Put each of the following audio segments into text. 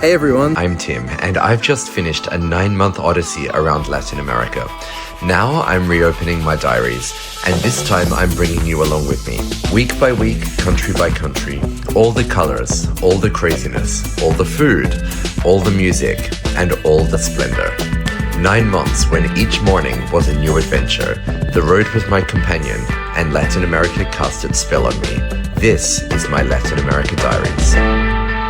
Hey everyone, I'm Tim, and I've just finished a 9-month odyssey around Latin America. Now I'm reopening my diaries, and this time I'm bringing you along with me. Week by week, country by country, all the colors, all the craziness, all the food, all the music, and all the splendor. 9 months when each morning was a new adventure. The road was my companion, and Latin America cast its spell on me. This is my Latin America Diaries.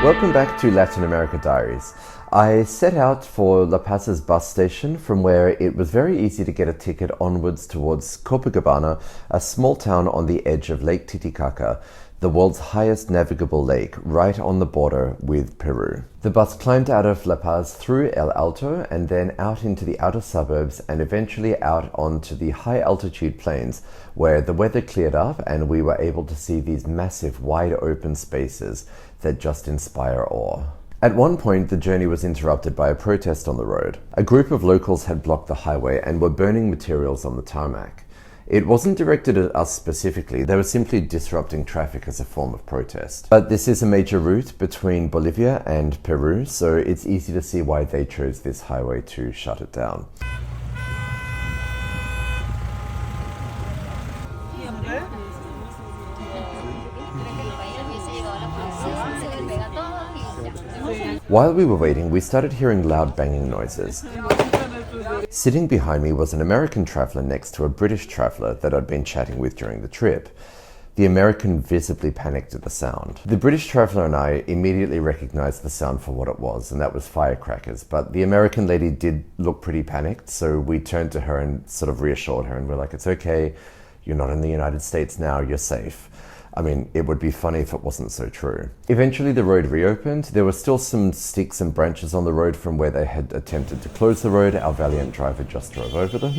Welcome back to Latin America Diaries. I set out for La Paz's bus station, from where it was very easy to get a ticket onwards towards Copacabana, a small town on the edge of Lake Titicaca, the world's highest navigable lake, right on the border with Peru. The bus climbed out of La Paz through El Alto and then out into the outer suburbs and eventually out onto the high altitude plains, where the weather cleared up and we were able to see these massive wide open spaces that just inspire awe. At one point, the journey was interrupted by a protest on the road. A group of locals had blocked the highway and were burning materials on the tarmac. It wasn't directed at us specifically, they were simply disrupting traffic as a form of protest. But this is a major route between Bolivia and Peru, so it's easy to see why they chose this highway to shut it down. While we were waiting, we started hearing loud banging noises. Sitting behind me was an American traveller next to a British traveller that I'd been chatting with during the trip. The American visibly panicked at the sound. The British traveller and I immediately recognised the sound for what it was, and that was firecrackers. But the American lady did look pretty panicked, so we turned to her and sort of reassured her, and we're like, it's okay, you're not in the United States now, you're safe. I mean, it would be funny if it wasn't so true. Eventually the road reopened. There were still some sticks and branches on the road from where they had attempted to close the road. Our valiant driver just drove over them.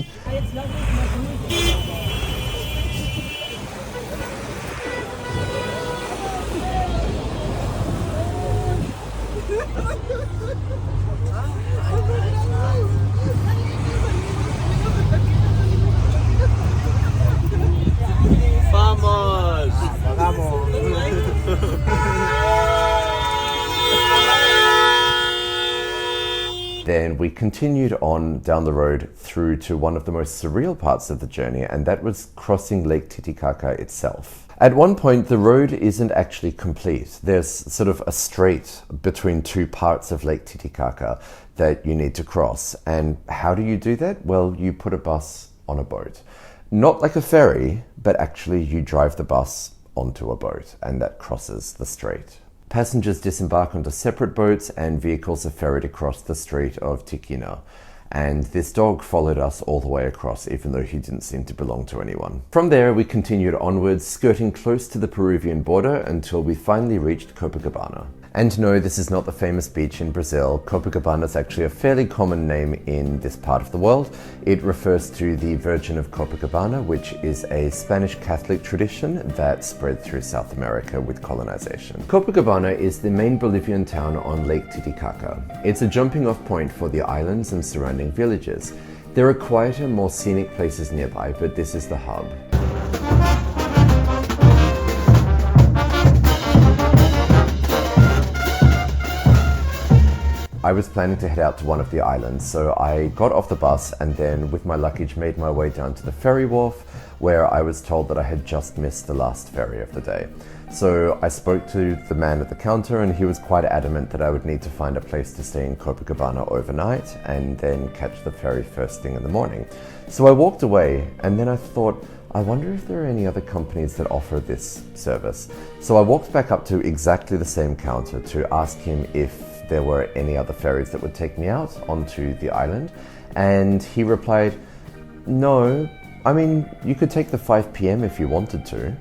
Then we continued on down the road through to one of the most surreal parts of the journey, and that was crossing Lake Titicaca itself. At one point, the road isn't actually complete. There's sort of a strait between two parts of Lake Titicaca that you need to cross. And how do you do that? Well, you put a bus on a boat. Not like a ferry, but actually you drive the bus onto a boat, and that crosses the strait. Passengers disembark onto separate boats and vehicles are ferried across the Strait of Tiquina. And this dog followed us all the way across, even though he didn't seem to belong to anyone. From there, we continued onwards, skirting close to the Peruvian border until we finally reached Copacabana. And no, this is not the famous beach in Brazil. Copacabana is actually a fairly common name in this part of the world. It refers to the Virgin of Copacabana, which is a Spanish Catholic tradition that spread through South America with colonization. Copacabana is the main Bolivian town on Lake Titicaca. It's a jumping off point for the islands and surrounding villages. There are quieter, more scenic places nearby, but this is the hub. I was planning to head out to one of the islands, so I got off the bus and then with my luggage made my way down to the ferry wharf, where I was told that I had just missed the last ferry of the day. So I spoke to the man at the counter and he was quite adamant that I would need to find a place to stay in Copacabana overnight and then catch the ferry first thing in the morning. So I walked away and then I thought, I wonder if there are any other companies that offer this service. So I walked back up to exactly the same counter to ask him if there were any other ferries that would take me out onto the island, and he replied, no, I mean, you could take the 5 p.m. if you wanted to.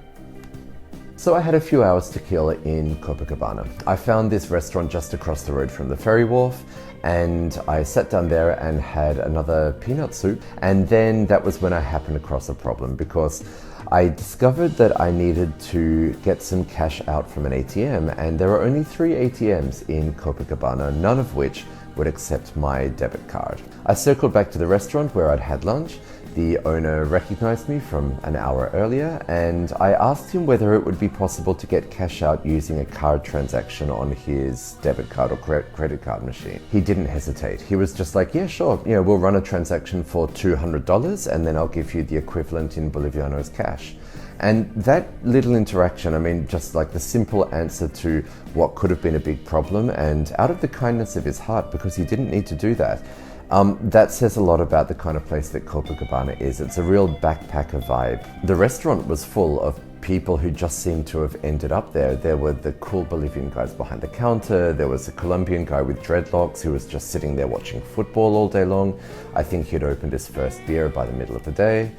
So I had a few hours to kill in Copacabana. I found this restaurant just across the road from the ferry wharf, and I sat down there and had another peanut soup, and then that was when I happened across a problem, because I discovered that I needed to get some cash out from an ATM, and there are only 3 ATMs in Copacabana, none of which would accept my debit card. I circled back to the restaurant where I'd had lunch. the owner recognized me from an hour earlier, and I asked him whether it would be possible to get cash out using a card transaction on his debit card or credit card machine. He didn't hesitate. He was just like, yeah, sure, we'll run a transaction for $200 and then I'll give you the equivalent in Bolivianos cash. And that little interaction, I mean, just like the simple answer to what could have been a big problem, and out of the kindness of his heart, because he didn't need to do that, that says a lot about the kind of place that Copacabana is. It's a real backpacker vibe. The restaurant was full of people who just seemed to have ended up there. There were the cool Bolivian guys behind the counter. There was a Colombian guy with dreadlocks who was just sitting there watching football all day long. I think he'd opened his first beer by the middle of the day.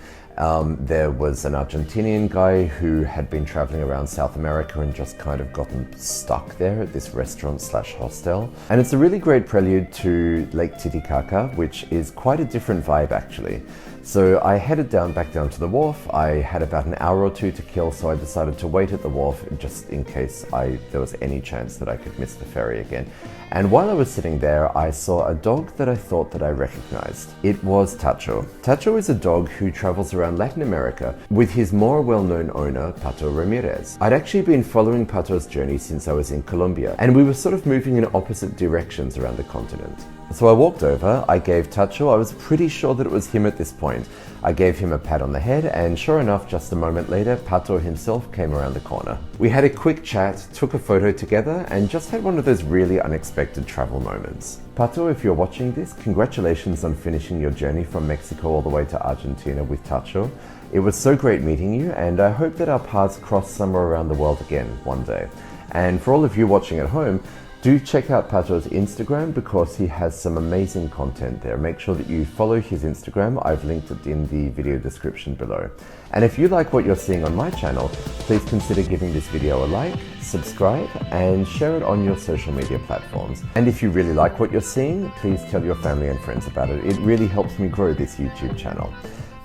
There was an Argentinian guy who had been traveling around South America and just kind of gotten stuck there at this restaurant/hostel. And it's a really great prelude to Lake Titicaca, which is quite a different vibe actually. So I headed back down to the wharf. I had about an hour or two to kill, so I decided to wait at the wharf just in case there was any chance that I could miss the ferry again. And while I was sitting there, I saw a dog that I thought that I recognized. It was Tacho. Tacho is a dog who travels around Latin America with his more well-known owner, Pato Ramirez. I'd actually been following Pato's journey since I was in Colombia, and we were sort of moving in opposite directions around the continent. So I walked over, I gave Tacho, I was pretty sure that it was him at this point. I gave him a pat on the head, and sure enough, just a moment later, Pato himself came around the corner. We had a quick chat, took a photo together, and just had one of those really unexpected travel moments. Pato, if you're watching this, congratulations on finishing your journey from Mexico all the way to Argentina with Tacho. It was so great meeting you, and I hope that our paths cross somewhere around the world again one day. And for all of you watching at home, do check out Pato's Instagram because he has some amazing content there. Make sure that you follow his Instagram. I've linked it in the video description below. And if you like what you're seeing on my channel, please consider giving this video a like, subscribe, and share it on your social media platforms. And if you really like what you're seeing, please tell your family and friends about it. It really helps me grow this YouTube channel.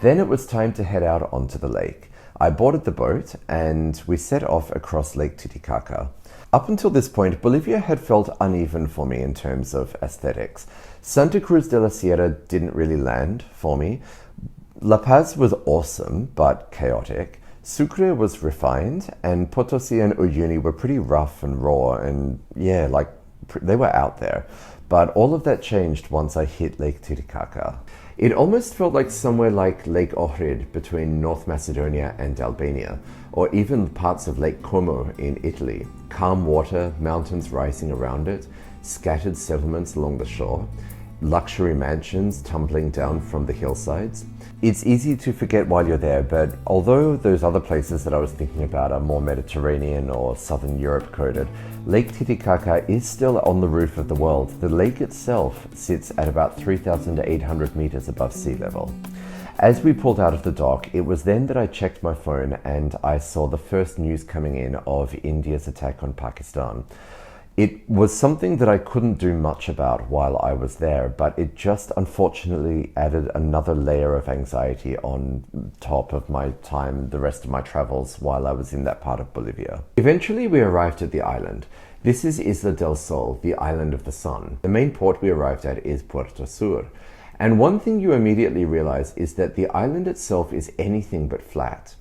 Then it was time to head out onto the lake. I boarded the boat and we set off across Lake Titicaca. Up until this point, Bolivia had felt uneven for me in terms of aesthetics. Santa Cruz de la Sierra didn't really land for me. La Paz was awesome, but chaotic. Sucre was refined, and Potosi and Uyuni were pretty rough and raw, and yeah, like they were out there. But all of that changed once I hit Lake Titicaca. It almost felt like somewhere like Lake Ohrid between North Macedonia and Albania, or even parts of Lake Como in Italy. Calm water, mountains rising around it, scattered settlements along the shore, luxury mansions tumbling down from the hillsides. It's easy to forget while you're there, but although those other places that I was thinking about are more Mediterranean or Southern Europe coded, Lake Titicaca is still on the roof of the world. The lake itself sits at about 3,800 meters above sea level. As we pulled out of the dock, it was then that I checked my phone and I saw the first news coming in of India's attack on Pakistan. It was something that I couldn't do much about while I was there, but it just unfortunately added another layer of anxiety on top of my time, the rest of my travels while I was in that part of Bolivia. Eventually we arrived at the island. This is Isla del Sol, the island of the sun. The main port we arrived at is Puerto Sur. And one thing you immediately realize is that the island itself is anything but flat.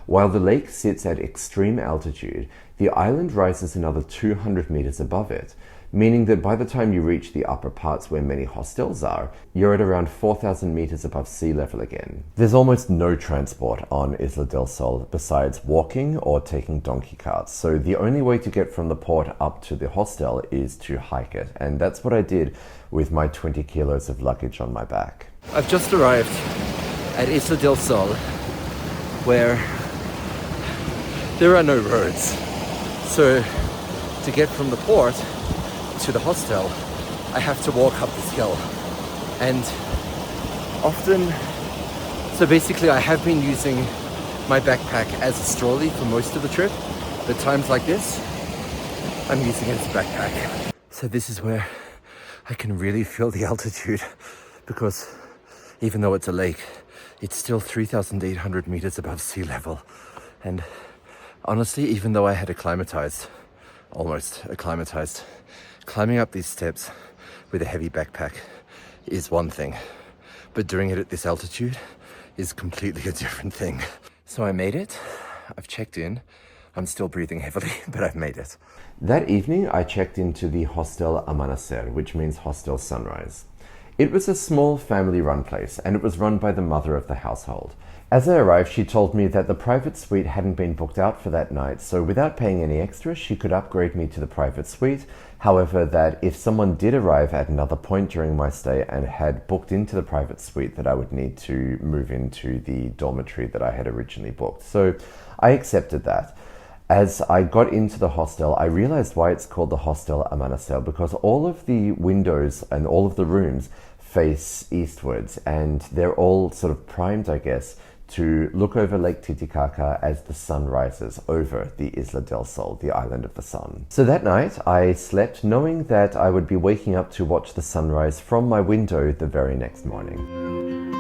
While the lake sits at extreme altitude, the island rises another 200 meters above it, meaning that by the time you reach the upper parts where many hostels are, you're at around 4,000 meters above sea level again. There's almost no transport on Isla del Sol besides walking or taking donkey carts, so the only way to get from the port up to the hostel is to hike it, and that's what I did with my 20 kilos of luggage on my back. I've just arrived at Isla del Sol, where there are no roads. So to get from the port to the hostel, I have to walk up this hill. And often, so basically I have been using my backpack as a trolley for most of the trip, but times like this, I'm using it as a backpack. So this is where I can really feel the altitude, because even though it's a lake, it's still 3,800 meters above sea level. And honestly, even though I had almost acclimatized, climbing up these steps with a heavy backpack is one thing, but doing it at this altitude is completely a different thing. So I made it. I've checked in. I'm still breathing heavily, but I've made it. That evening, I checked into the Hostel Amanecer, which means Hostel Sunrise. It was a small family-run place, and it was run by the mother of the household. As I arrived, she told me that the private suite hadn't been booked out for that night, so without paying any extra, she could upgrade me to the private suite. However, that if someone did arrive at another point during my stay and had booked into the private suite, that I would need to move into the dormitory that I had originally booked. So I accepted that. As I got into the hostel, I realized why it's called the Hostel Amanecer, because all of the windows and all of the rooms face eastwards, and they're all sort of primed, I guess, to look over Lake Titicaca as the sun rises over the Isla del Sol, the island of the sun. So that night, I slept knowing that I would be waking up to watch the sunrise from my window the very next morning.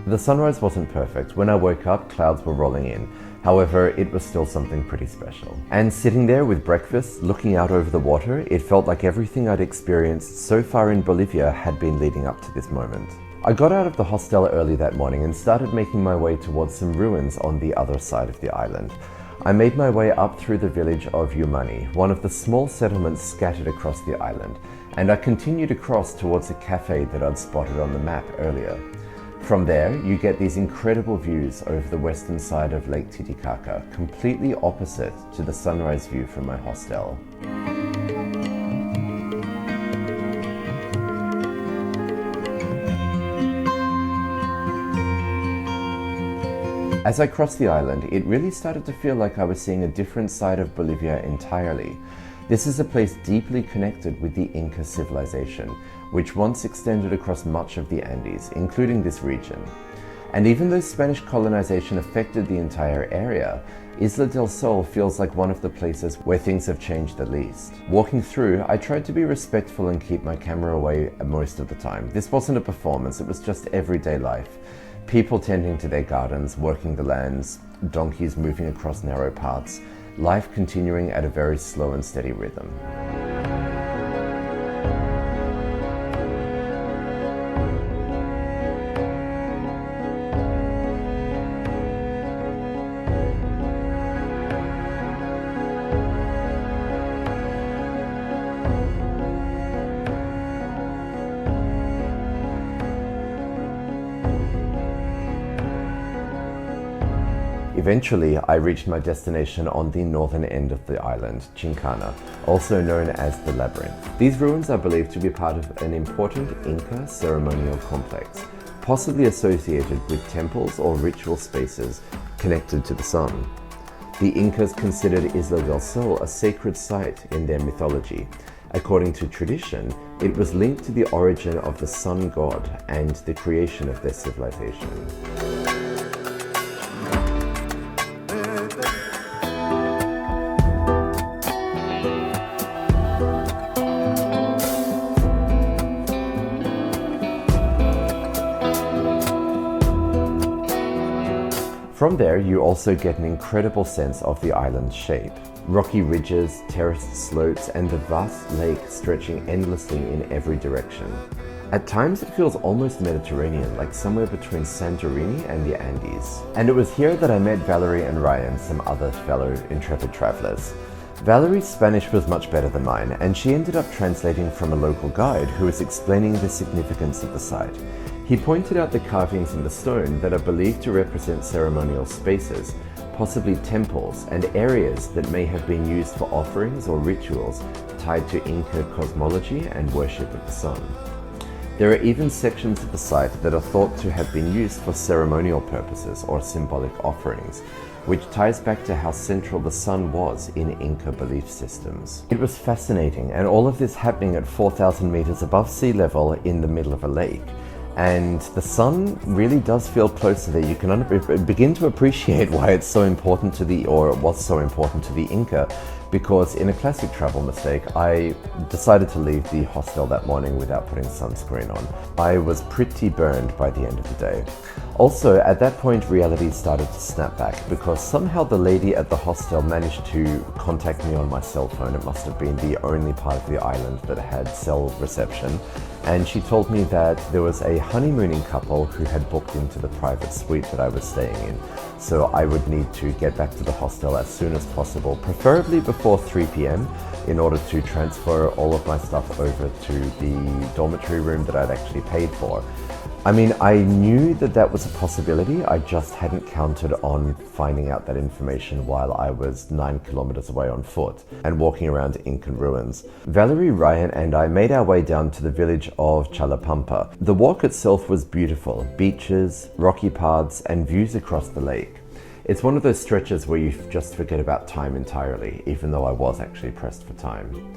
The sunrise wasn't perfect. When I woke up, clouds were rolling in. However, it was still something pretty special. And sitting there with breakfast, looking out over the water, it felt like everything I'd experienced so far in Bolivia had been leading up to this moment. I got out of the hostel early that morning and started making my way towards some ruins on the other side of the island. I made my way up through the village of Umani, one of the small settlements scattered across the island, and I continued across towards a cafe that I'd spotted on the map earlier. From there, you get these incredible views over the western side of Lake Titicaca, completely opposite to the sunrise view from my hostel. As I crossed the island, it really started to feel like I was seeing a different side of Bolivia entirely. This is a place deeply connected with the Inca civilization, which once extended across much of the Andes, including this region. And even though Spanish colonization affected the entire area, Isla del Sol feels like one of the places where things have changed the least. Walking through, I tried to be respectful and keep my camera away most of the time. This wasn't a performance, it was just everyday life. People tending to their gardens, working the lands, donkeys moving across narrow paths, life continuing at a very slow and steady rhythm. Eventually, I reached my destination on the northern end of the island, Chincana, also known as the Labyrinth. These ruins are believed to be part of an important Inca ceremonial complex, possibly associated with temples or ritual spaces connected to the sun. The Incas considered Isla del Sol a sacred site in their mythology. According to tradition, it was linked to the origin of the sun god and the creation of their civilization. From there, you also get an incredible sense of the island's shape. Rocky ridges, terraced slopes, and the vast lake stretching endlessly in every direction. At times, it feels almost Mediterranean, like somewhere between Santorini and the Andes. And it was here that I met Valerie and Ryan, some other fellow intrepid travelers. Valerie's Spanish was much better than mine, and she ended up translating from a local guide who was explaining the significance of the site. He pointed out the carvings in the stone that are believed to represent ceremonial spaces, possibly temples and areas that may have been used for offerings or rituals tied to Inca cosmology and worship of the sun. There are even sections of the site that are thought to have been used for ceremonial purposes or symbolic offerings, which ties back to how central the sun was in Inca belief systems. It was fascinating, and all of this happening at 4,000 meters above sea level in the middle of a lake. And the sun really does feel closer there. You can begin to appreciate why it's so important to was so important to the Inca, because in a classic travel mistake, I decided to leave the hostel that morning without putting sunscreen on. I was pretty burned by the end of the day. Also, at that point, reality started to snap back because somehow the lady at the hostel managed to contact me on my cell phone. It must have been the only part of the island that had cell reception. And she told me that there was a honeymooning couple who had booked into the private suite that I was staying in. So I would need to get back to the hostel as soon as possible, preferably before 3 p.m. in order to transfer all of my stuff over to the dormitory room that I'd actually paid for. I mean, I knew that that was a possibility. I just hadn't counted on finding out that information while I was 9 kilometers away on foot and walking around Incan ruins. Valerie, Ryan, and I made our way down to the village of Chalapampa. The walk itself was beautiful. Beaches, rocky paths, and views across the lake. It's one of those stretches where you just forget about time entirely, even though I was actually pressed for time.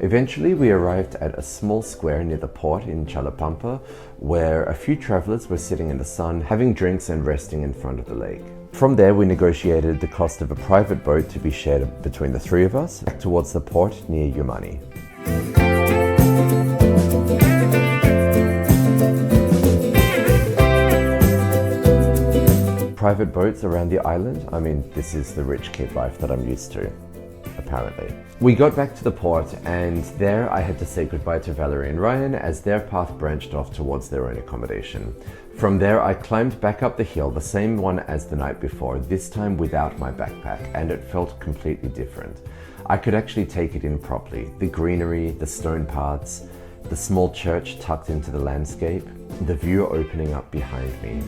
Eventually, we arrived at a small square near the port in Chalapampa, where a few travelers were sitting in the sun, having drinks and resting in front of the lake. From there, we negotiated the cost of a private boat to be shared between the three of us, back towards the port near Yumani. Private boats around the island? I mean, this is the rich kid life that I'm used to, apparently. We got back to the port, and there I had to say goodbye to Valerie and Ryan as their path branched off towards their own accommodation. From there, I climbed back up the hill, the same one as the night before, this time without my backpack, and it felt completely different. I could actually take it in properly. The greenery, the stone paths, the small church tucked into the landscape, the view opening up behind me.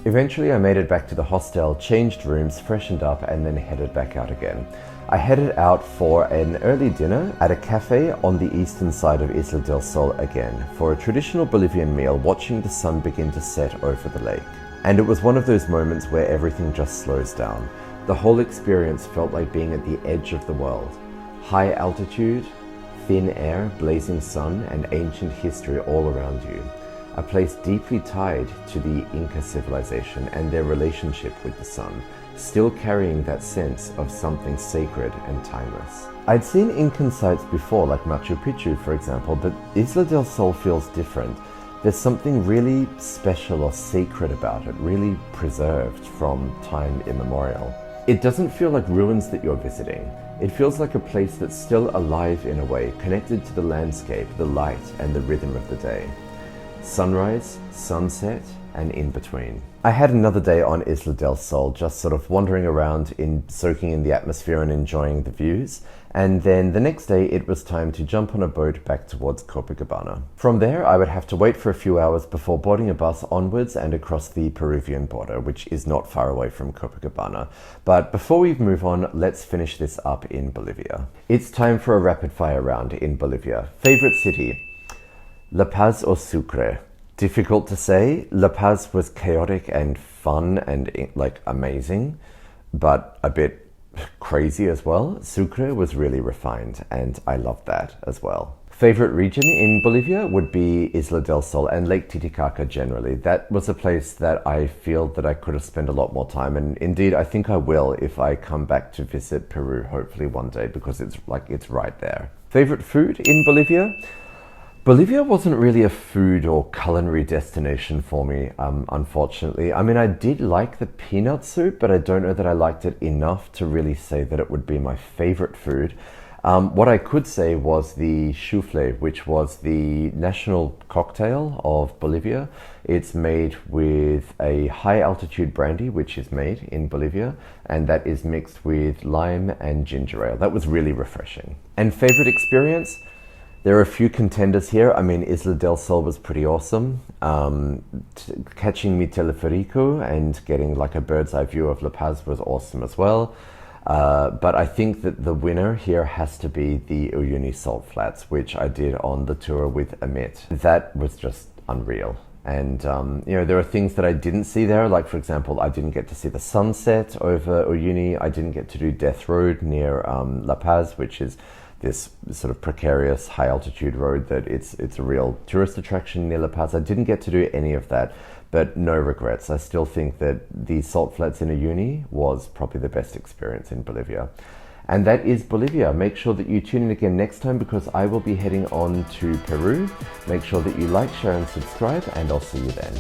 Eventually I made it back to the hostel, changed rooms, freshened up, and then headed back out again. I headed out for an early dinner at a cafe on the eastern side of Isla del Sol again, for a traditional Bolivian meal, watching the sun begin to set over the lake. And it was one of those moments where everything just slows down. The whole experience felt like being at the edge of the world. High altitude, thin air, blazing sun, and ancient history all around you. A place deeply tied to the Inca civilization and their relationship with the sun, still carrying that sense of something sacred and timeless. I'd seen Incan sites before, like Machu Picchu for example, but Isla del Sol feels different. There's something really special or sacred about it, really preserved from time immemorial. It doesn't feel like ruins that you're visiting. It feels like a place that's still alive in a way, connected to the landscape, the light, and the rhythm of the day. Sunrise, sunset, and in between. I had another day on Isla del Sol, just sort of wandering around, soaking in the atmosphere and enjoying the views. And then the next day it was time to jump on a boat back towards Copacabana. From there I would have to wait for a few hours before boarding a bus onwards and across the Peruvian border, which is not far away from Copacabana. But before we move on, let's finish this up in Bolivia. It's time for a rapid fire round in Bolivia. Favorite city? La Paz or Sucre? Difficult to say. La Paz was chaotic and fun and like amazing, but a bit crazy as well. Sucre was really refined and I loved that as well. Favorite region in Bolivia would be Isla del Sol and Lake Titicaca generally. That was a place that I feel that I could have spent a lot more time, and indeed I think I will if I come back to visit Peru hopefully one day, because it's right there. Favorite food in Bolivia? Bolivia wasn't really a food or culinary destination for me, unfortunately. I mean, I did like the peanut soup, but I don't know that I liked it enough to really say that it would be my favorite food. What I could say was the chufle, which was the national cocktail of Bolivia. It's made with a high altitude brandy, which is made in Bolivia, and that is mixed with lime and ginger ale. That was really refreshing. And favorite experience? There are a few contenders here. I mean, Isla del Sol was pretty awesome. Catching mi teleferico and getting like a bird's eye view of La Paz was awesome as well. But I think that the winner here has to be the Uyuni Salt Flats, which I did on the tour with Amit. That was just unreal. And, you know, there are things that I didn't see there. Like, for example, I didn't get to see the sunset over Uyuni. I didn't get to do Death Road near La Paz, which is this sort of precarious high altitude road that it's a real tourist attraction near La Paz. I didn't get to do any of that, but no regrets. I still think that the salt flats in Uyuni was probably the best experience in Bolivia. And that is Bolivia. Make sure that you tune in again next time, because I will be heading on to Peru. Make sure that you like, share and subscribe, and I'll see you then.